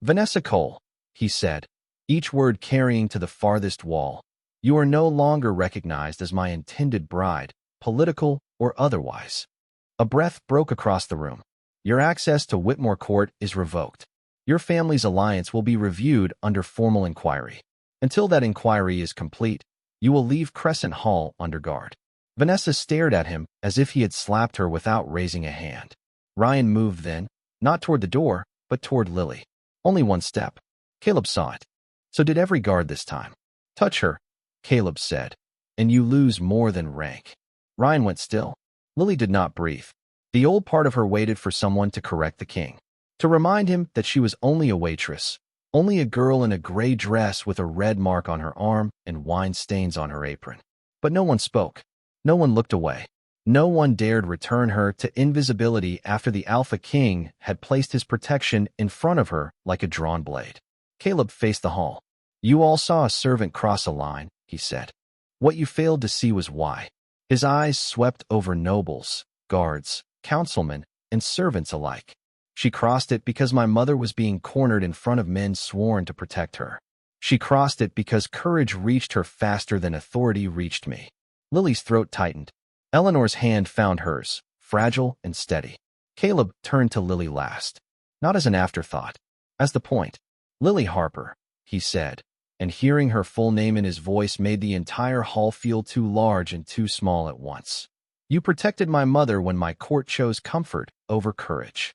"Vanessa Cole," he said, each word carrying to the farthest wall, "you are no longer recognized as my intended bride, political or otherwise." A breath broke across the room. Your access to Whitmore Court is revoked. Your family's alliance will be reviewed under formal inquiry. Until that inquiry is complete, you will leave Crescent Hall under guard." Vanessa stared at him as if he had slapped her without raising a hand. Ryan moved then, not toward the door, but toward Lily. Only one step. Caleb saw it. So did every guard this time. "Touch her," Caleb said, "and you lose more than rank." Ryan went still. Lily did not breathe. The old part of her waited for someone to correct the king, to remind him that she was only a waitress, only a girl in a gray dress with a red mark on her arm and wine stains on her apron. But no one spoke. No one looked away. No one dared return her to invisibility after the Alpha King had placed his protection in front of her like a drawn blade. Caleb faced the hall. "You all saw a servant cross a line," he said. "What you failed to see was why." His eyes swept over nobles, guards, councilmen, and servants alike. "She crossed it because my mother was being cornered in front of men sworn to protect her. She crossed it because courage reached her faster than authority reached me." Lily's throat tightened. Eleanor's hand found hers, fragile and steady. Caleb turned to Lily last, not as an afterthought, as the point. "Lily Harper," he said, and hearing her full name in his voice made the entire hall feel too large and too small at once. "You protected my mother when my court chose comfort over courage."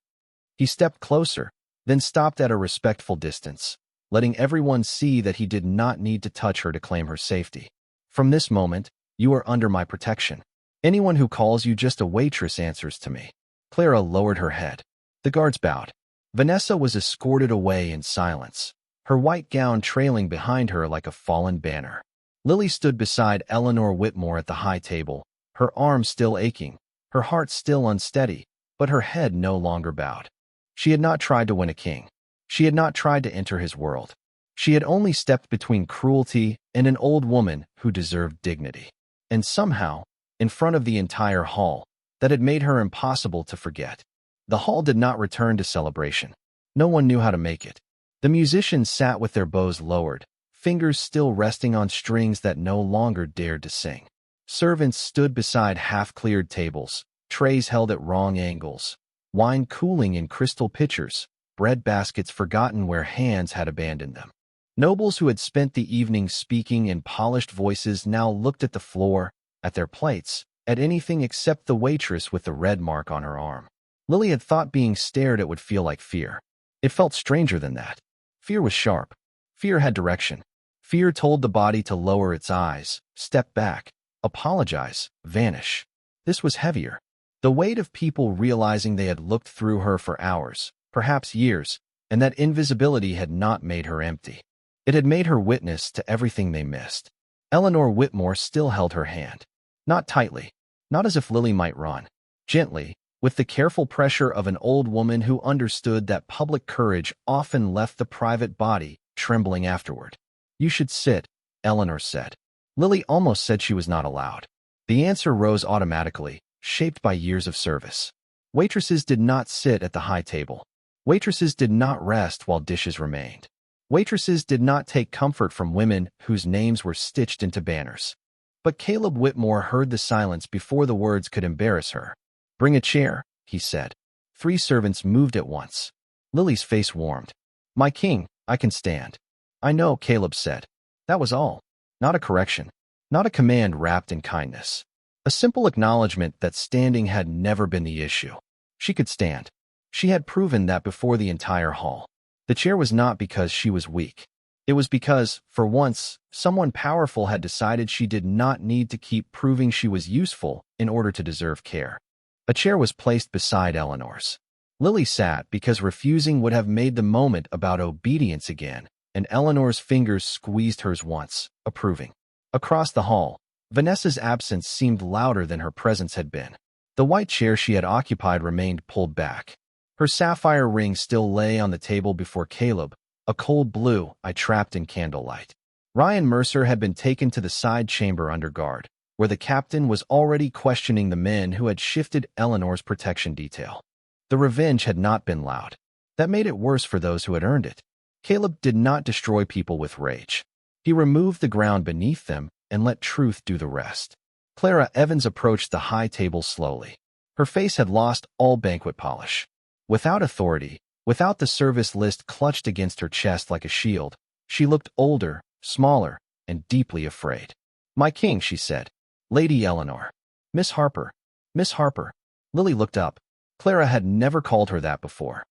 He stepped closer, then stopped at a respectful distance, letting everyone see that he did not need to touch her to claim her safety. "From this moment, you are under my protection. Anyone who calls you just a waitress answers to me." Clara lowered her head. The guards bowed. Vanessa was escorted away in silence, her white gown trailing behind her like a fallen banner. Lily stood beside Eleanor Whitmore at the high table, her arms still aching, her heart still unsteady, but her head no longer bowed. She had not tried to win a king. She had not tried to enter his world. She had only stepped between cruelty and an old woman who deserved dignity. And somehow, in front of the entire hall, that had made her impossible to forget. The hall did not return to celebration. No one knew how to make it. The musicians sat with their bows lowered, fingers still resting on strings that no longer dared to sing. Servants stood beside half-cleared tables, trays held at wrong angles, wine cooling in crystal pitchers, bread baskets forgotten where hands had abandoned them. Nobles who had spent the evening speaking in polished voices now looked at the floor, at their plates, at anything except the waitress with the red mark on her arm. Lily had thought being stared at would feel like fear. It felt stranger than that. Fear was sharp. Fear had direction. Fear told the body to lower its eyes, step back, apologize, vanish. This was heavier. The weight of people realizing they had looked through her for hours, perhaps years, and that invisibility had not made her empty. It had made her witness to everything they missed. Eleanor Whitmore still held her hand. Not tightly, not as if Lily might run. Gently, with the careful pressure of an old woman who understood that public courage often left the private body trembling afterward. "You should sit," Eleanor said. Lily almost said she was not allowed. The answer rose automatically, shaped by years of service. Waitresses did not sit at the high table. Waitresses did not rest while dishes remained. Waitresses did not take comfort from women whose names were stitched into banners. But Caleb Whitmore heard the silence before the words could embarrass her. "Bring a chair," he said. 3 servants moved at once. Lily's face warmed. "My king, I can stand." "I know," Caleb said. That was all. Not a correction. Not a command wrapped in kindness. A simple acknowledgement that standing had never been the issue. She could stand. She had proven that before the entire hall. The chair was not because she was weak. It was because, for once, someone powerful had decided she did not need to keep proving she was useful in order to deserve care. A chair was placed beside Eleanor's. Lily sat because refusing would have made the moment about obedience again, and Eleanor's fingers squeezed hers once, approving. Across the hall, Vanessa's absence seemed louder than her presence had been. The white chair she had occupied remained pulled back. Her sapphire ring still lay on the table before Caleb, a cold blue eye trapped in candlelight. Ryan Mercer had been taken to the side chamber under guard, where the captain was already questioning the men who had shifted Eleanor's protection detail. The revenge had not been loud. That made it worse for those who had earned it. Caleb did not destroy people with rage. He removed the ground beneath them and let truth do the rest. Clara Evans approached the high table slowly. Her face had lost all banquet polish. Without authority, without the service list clutched against her chest like a shield, she looked older, smaller, and deeply afraid. "My king," she said. "Lady Eleanor." "Miss Harper." "Miss Harper." Lily looked up. Clara had never called her that before.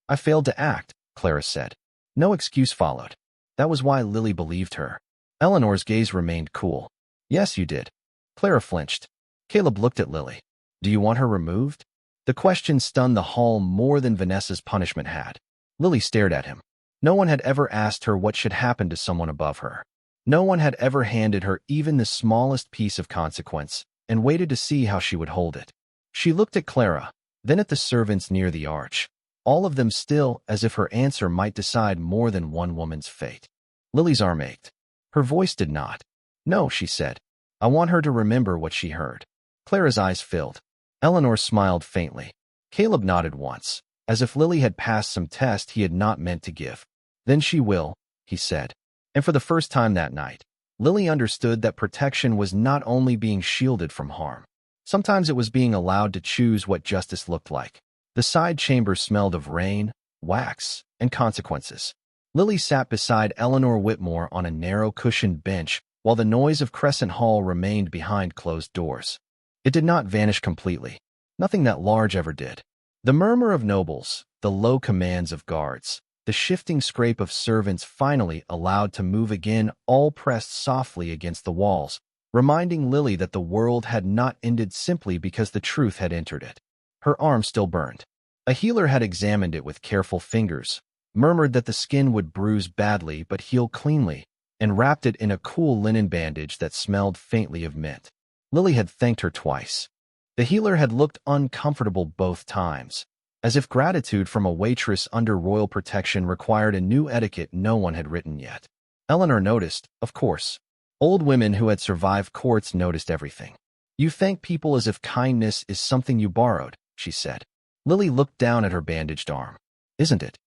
"I failed to act," Clara said. No excuse followed. That was why Lily believed her. Eleanor's gaze remained cool. "Yes, you did." Clara flinched. Caleb looked at Lily. "Do you want her removed?" The question stunned the hall more than Vanessa's punishment had. Lily stared at him. No one had ever asked her what should happen to someone above her. No one had ever handed her even the smallest piece of consequence and waited to see how she would hold it. She looked at Clara, then at the servants near the arch, all of them still as if her answer might decide more than one woman's fate. Lily's arm ached. Her voice did not. "No," she said. "I want her to remember what she heard." Clara's eyes filled. Eleanor smiled faintly. Caleb nodded once, as if Lily had passed some test he had not meant to give. "Then she will," he said. And for the first time that night, Lily understood that protection was not only being shielded from harm. Sometimes it was being allowed to choose what justice looked like. The side chamber smelled of rain, wax, and consequences. Lily sat beside Eleanor Whitmore on a narrow cushioned bench while the noise of Crescent Hall remained behind closed doors. It did not vanish completely. Nothing that large ever did. The murmur of nobles, the low commands of guards, the shifting scrape of servants finally allowed to move again, all pressed softly against the walls, reminding Lily that the world had not ended simply because the truth had entered it. Her arm still burned. A healer had examined it with careful fingers, murmured that the skin would bruise badly but heal cleanly, and wrapped it in a cool linen bandage that smelled faintly of mint. Lily had thanked her twice. The healer had looked uncomfortable both times, as if gratitude from a waitress under royal protection required a new etiquette no one had written yet. Eleanor noticed, of course. Old women who had survived courts noticed everything. "You thank people as if kindness is something you borrowed," she said. Lily looked down at her bandaged arm. "Isn't it?"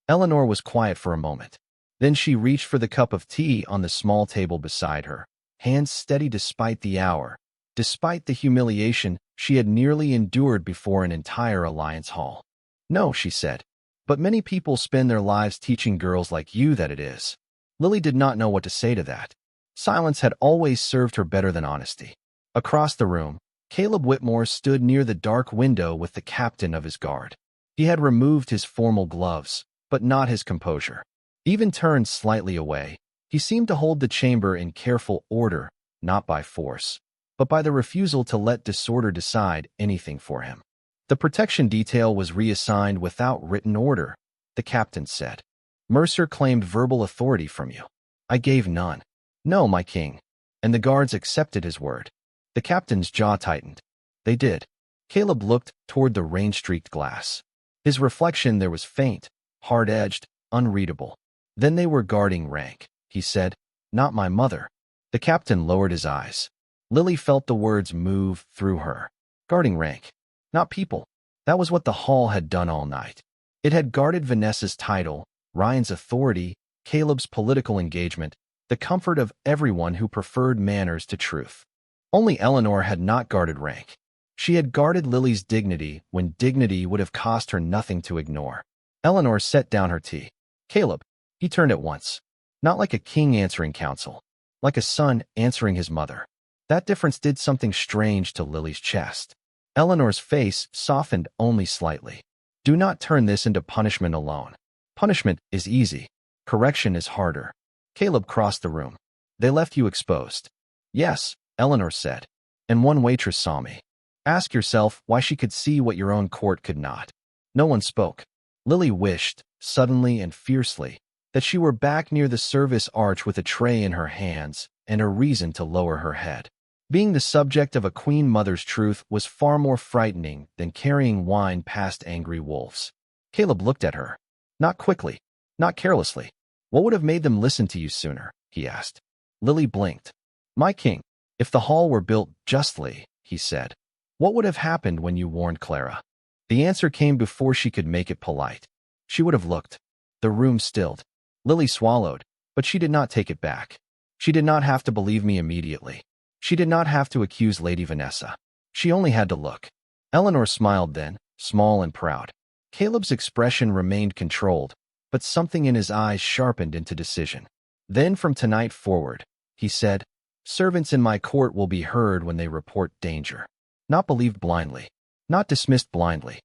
Eleanor was quiet for a moment. Then she reached for the cup of tea on the small table beside her, hands steady despite the hour, despite the humiliation she had nearly endured before an entire alliance hall. "No," she said, "but many people spend their lives teaching girls like you that it is." Lily did not know what to say to that. Silence had always served her better than honesty. Across the room, Caleb Whitmore stood near the dark window with the captain of his guard. He had removed his formal gloves, but not his composure. Even turned slightly away, he seemed to hold the chamber in careful order, not by force, but by the refusal to let disorder decide anything for him. "The protection detail was reassigned without written order," the captain said. "Mercer claimed verbal authority from you. I gave none." "No, my king." And the guards accepted his word. The captain's jaw tightened. They did. Caleb looked toward the rain-streaked glass. His reflection there was faint, hard-edged, unreadable. "Then they were guarding rank," he said. "Not my mother." The captain lowered his eyes. Lily felt the words move through her. Guarding rank. Not people. That was what the hall had done all night. It had guarded Vanessa's title, Ryan's authority, Caleb's political engagement, the comfort of everyone who preferred manners to truth. Only Eleanor had not guarded rank. She had guarded Lily's dignity when dignity would have cost her nothing to ignore. Eleanor set down her tea. "Caleb," he turned at once. Not like a king answering counsel, like a son answering his mother. That difference did something strange to Lily's chest. Eleanor's face softened only slightly. "Do not turn this into punishment alone. Punishment is easy. Correction is harder." Caleb crossed the room. "They left you exposed." "Yes," Eleanor said. "And one waitress saw me." Ask yourself why she could see what your own court could not. No one spoke. Lily wished, suddenly and fiercely, that she were back near the service arch with a tray in her hands and a reason to lower her head. Being the subject of a queen mother's truth was far more frightening than carrying wine past angry wolves. Caleb looked at her. Not quickly, not carelessly. "What would have made them listen to you sooner?" he asked. Lily blinked. "My king, if the hall were built justly," he said, "what would have happened when you warned Clara?" The answer came before she could make it polite. She would have looked. The room stilled. Lily swallowed, but she did not take it back. She did not have to believe me immediately. She did not have to accuse Lady Vanessa. She only had to look. Eleanor smiled then, small and proud. Caleb's expression remained controlled, but something in his eyes sharpened into decision. Then from tonight forward, he said, servants in my court will be heard when they report danger. Not believed blindly. Not dismissed blindly.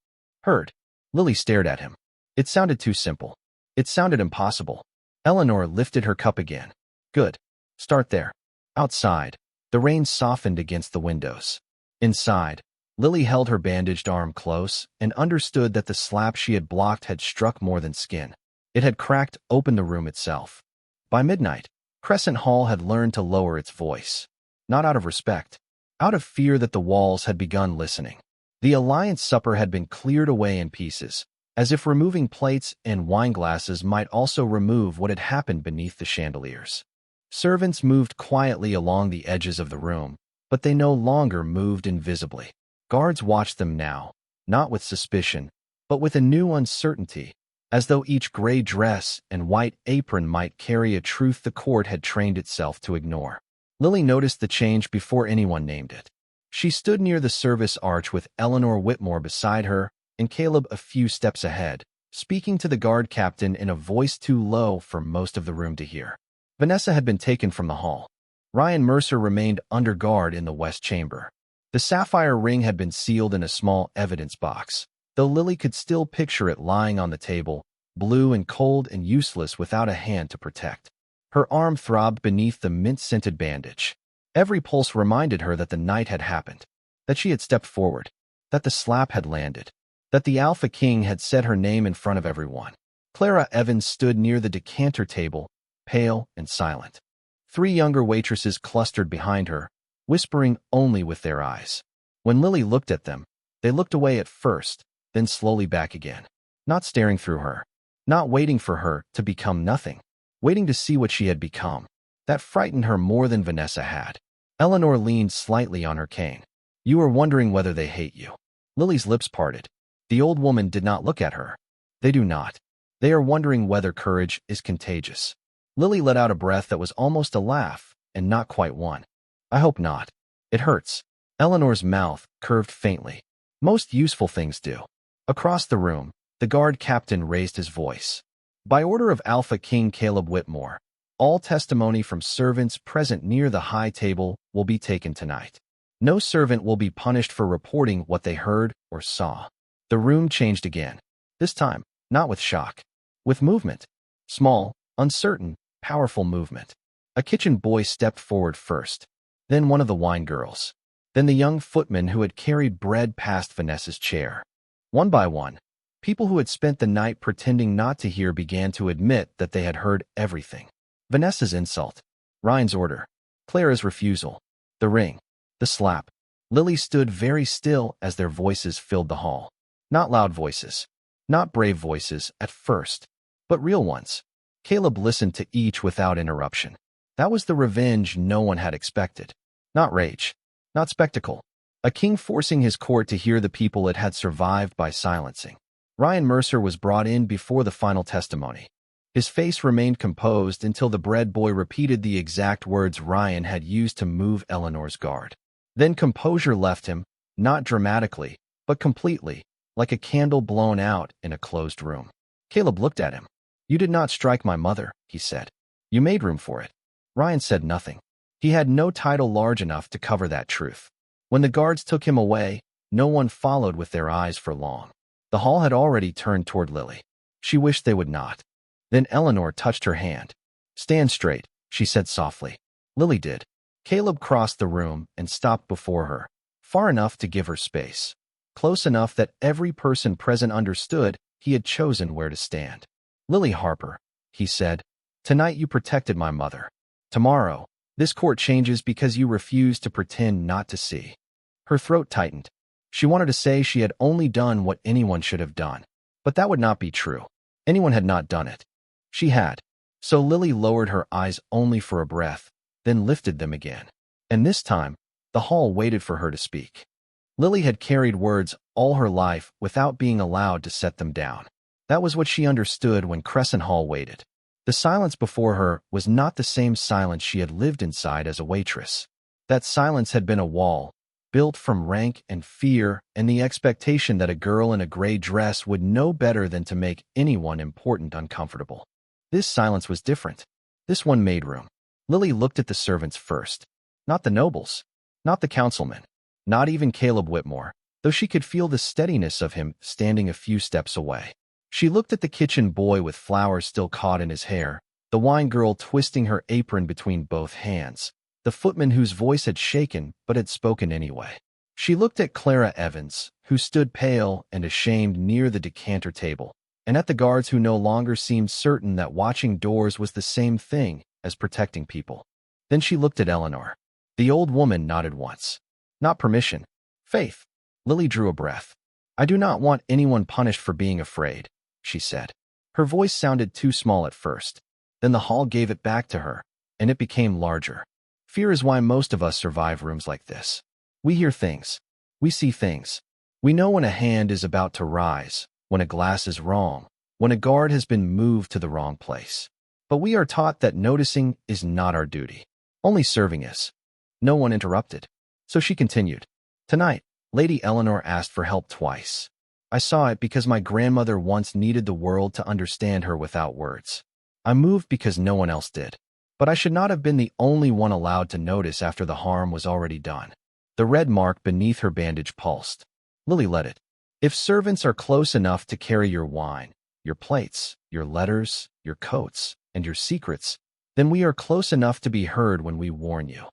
Heard. Lily stared at him. It sounded too simple. It sounded impossible. Eleanor lifted her cup again. Good. Start there. Outside, the rain softened against the windows. Inside, Lily held her bandaged arm close and understood that the slap she had blocked had struck more than skin. It had cracked open the room itself. By midnight, Crescent Hall had learned to lower its voice. Not out of respect. Out of fear that the walls had begun listening. The Alliance supper had been cleared away in pieces, as if removing plates and wineglasses might also remove what had happened beneath the chandeliers. Servants moved quietly along the edges of the room, but they no longer moved invisibly. Guards watched them now, not with suspicion, but with a new uncertainty, as though each gray dress and white apron might carry a truth the court had trained itself to ignore. Lily noticed the change before anyone named it. She stood near the service arch with Eleanor Whitmore beside her and Caleb a few steps ahead, speaking to the guard captain in a voice too low for most of the room to hear. Vanessa had been taken from the hall. Ryan Mercer remained under guard in the west chamber. The sapphire ring had been sealed in a small evidence box, though Lily could still picture it lying on the table, blue and cold and useless without a hand to protect. Her arm throbbed beneath the mint-scented bandage. Every pulse reminded her that the night had happened, that she had stepped forward, that the slap had landed, that the Alpha King had said her name in front of everyone. Clara Evans stood near the decanter table, pale and silent. 3 younger waitresses clustered behind her, whispering only with their eyes. When Lily looked at them, they looked away at first, then slowly back again, not staring through her, not waiting for her to become nothing, waiting to see what she had become. That frightened her more than Vanessa had. Eleanor leaned slightly on her cane. You are wondering whether they hate you. Lily's lips parted. The old woman did not look at her. They do not. They are wondering whether courage is contagious. Lily let out a breath that was almost a laugh, and not quite one. I hope not. It hurts. Eleanor's mouth curved faintly. Most useful things do. Across the room, the guard captain raised his voice. By order of Alpha King Caleb Whitmore, all testimony from servants present near the high table will be taken tonight. No servant will be punished for reporting what they heard or saw. The room changed again. This time, not with shock. With movement. Small, uncertain, powerful movement. A kitchen boy stepped forward first. Then one of the wine girls. Then the young footman who had carried bread past Vanessa's chair. One by one, people who had spent the night pretending not to hear began to admit that they had heard everything. Vanessa's insult. Ryan's order. Clara's refusal. The ring. The slap. Lily stood very still as their voices filled the hall. Not loud voices. Not brave voices at first, but real ones. Caleb listened to each without interruption. That was the revenge no one had expected. Not rage. Not spectacle. A king forcing his court to hear the people it had survived by silencing. Ryan Mercer was brought in before the final testimony. His face remained composed until the bread boy repeated the exact words Ryan had used to move Eleanor's guard. Then composure left him, not dramatically, but completely, like a candle blown out in a closed room. Caleb looked at him. You did not strike my mother, he said. You made room for it. Ryan said nothing. He had no title large enough to cover that truth. When the guards took him away, no one followed with their eyes for long. The hall had already turned toward Lily. She wished they would not. Then Eleanor touched her hand. Stand straight, she said softly. Lily did. Caleb crossed the room and stopped before her, far enough to give her space, close enough that every person present understood he had chosen where to stand. Lily Harper, he said, tonight you protected my mother. Tomorrow, this court changes because you refuse to pretend not to see. Her throat tightened. She wanted to say she had only done what anyone should have done, but that would not be true. Anyone had not done it. She had. So Lily lowered her eyes only for a breath, then lifted them again. And this time, the hall waited for her to speak. Lily had carried words all her life without being allowed to set them down. That was what she understood when Crescent Hall waited. The silence before her was not the same silence she had lived inside as a waitress. That silence had been a wall, built from rank and fear and the expectation that a girl in a gray dress would know better than to make anyone important uncomfortable. This silence was different. This one made room. Lily looked at the servants first. Not the nobles. Not the councilmen. Not even Caleb Whitmore, though she could feel the steadiness of him standing a few steps away. She looked at the kitchen boy with flowers still caught in his hair, the wine girl twisting her apron between both hands, the footman whose voice had shaken but had spoken anyway. She looked at Clara Evans, who stood pale and ashamed near the decanter table, and at the guards who no longer seemed certain that watching doors was the same thing as protecting people. Then she looked at Eleanor. The old woman nodded once. Not permission. Faith. Lily drew a breath. I do not want anyone punished for being afraid, she said. Her voice sounded too small at first. Then the hall gave it back to her, and it became larger. Fear is why most of us survive rooms like this. We hear things. We see things. We know when a hand is about to rise, when a glass is wrong, when a guard has been moved to the wrong place. But we are taught that noticing is not our duty. Only serving is. No one interrupted. So she continued. Tonight, Lady Eleanor asked for help twice. I saw it because my grandmother once needed the world to understand her without words. I moved because no one else did. But I should not have been the only one allowed to notice after the harm was already done. The red mark beneath her bandage pulsed. Lily let it. If servants are close enough to carry your wine, your plates, your letters, your coats, and your secrets, then we are close enough to be heard when we warn you.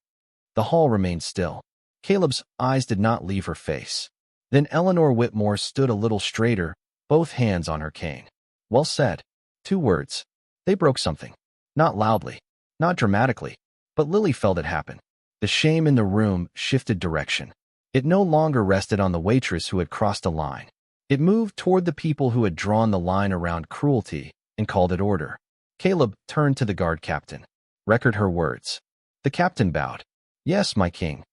The hall remained still. Caleb's eyes did not leave her face. Then Eleanor Whitmore stood a little straighter, both hands on her cane. Well said. 2 words. They broke something. Not loudly, not dramatically, but Lily felt it happen. The shame in the room shifted direction. It no longer rested on the waitress who had crossed a line. It moved toward the people who had drawn the line around cruelty and called it order. Caleb turned to the guard captain. Record her words. The captain bowed. Yes, my king.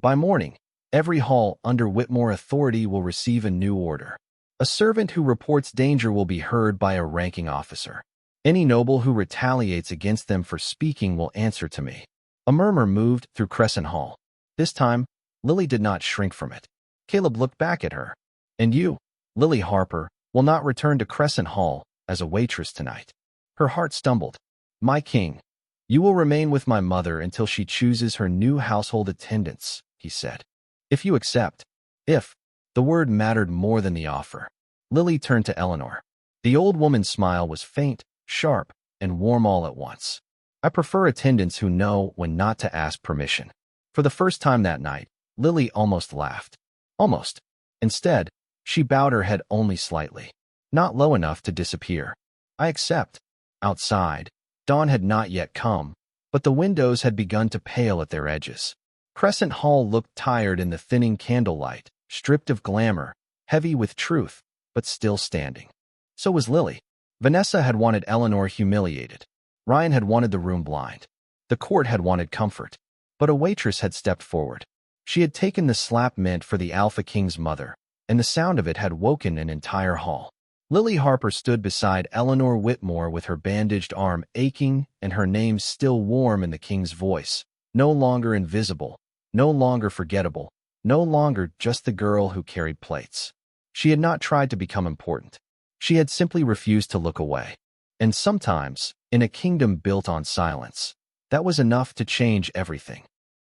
By morning, every hall under Whitmore authority will receive a new order. A servant who reports danger will be heard by a ranking officer. Any noble who retaliates against them for speaking will answer to me. A murmur moved through Crescent Hall. This time, Lily did not shrink from it. Caleb looked back at her. And you, Lily Harper, will not return to Crescent Hall as a waitress tonight. Her heart stumbled. My king, you will remain with my mother until she chooses her new household attendants, he said. If you accept. If. The word mattered more than the offer. Lily turned to Eleanor. The old woman's smile was faint, sharp, and warm all at once. I prefer attendants who know when not to ask permission. For the first time that night, Lily almost laughed. Almost. Instead, she bowed her head only slightly. Not low enough to disappear. I accept. Outside, dawn had not yet come, but the windows had begun to pale at their edges. Crescent Hall looked tired in the thinning candlelight, stripped of glamour, heavy with truth, but still standing. So was Lily. Vanessa had wanted Eleanor humiliated. Ryan had wanted the room blind. The court had wanted comfort. But a waitress had stepped forward. She had taken the slap meant for the Alpha King's mother, and the sound of it had woken an entire hall. Lily Harper stood beside Eleanor Whitmore with her bandaged arm aching and her name still warm in the king's voice, no longer invisible, no longer forgettable, no longer just the girl who carried plates. She had not tried to become important. She had simply refused to look away. And sometimes, in a kingdom built on silence, that was enough to change everything.